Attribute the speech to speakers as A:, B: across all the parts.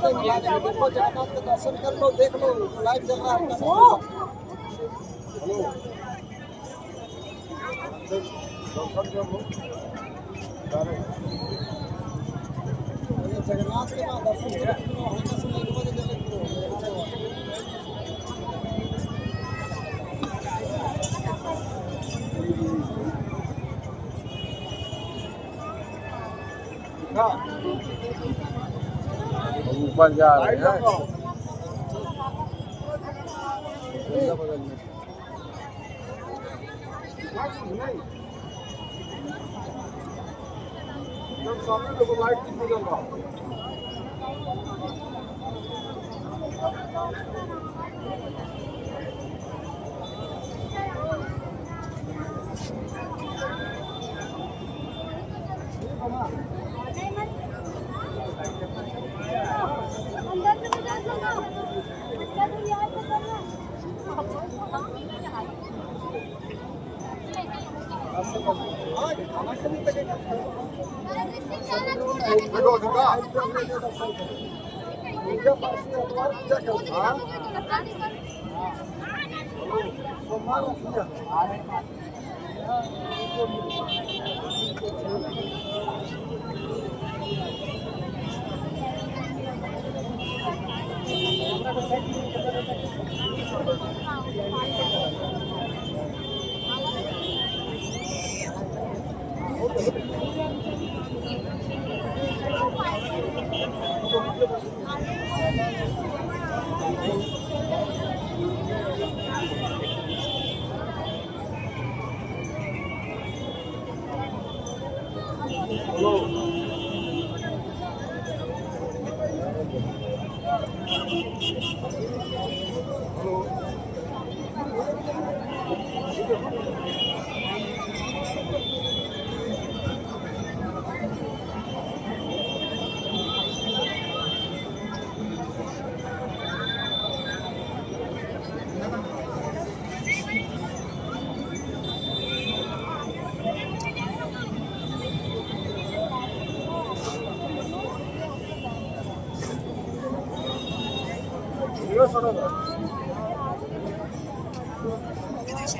A: देखो जगन्नाथ के दर्शन कर लो, देख लो लाइव चल रहा है जगन्नाथ के बाद
B: ऊपर जा रहे हैं
A: सामने देखो लाइट की बदल रहा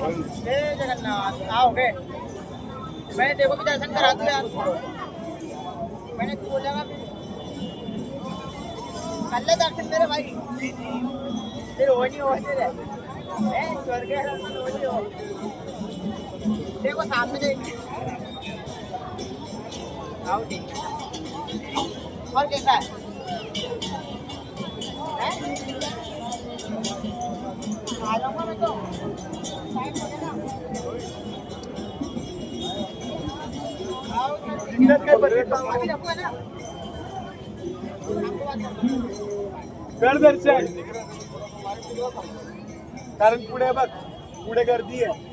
A: जगन्नाथ आओगे मैंने देखो भी दर्शन करा दिया यार मैंने बोला कर ले दर्शन मेरे भाई फिर हो नहीं होते रहे स्वर्ग के दर्शन हो नहीं हो देखो सामने देख आओ ठीक और कैसा है आ जाऊंगा मैं तो
B: कर दर्शन कारण पुढे बघ पुढे गर्दी आहे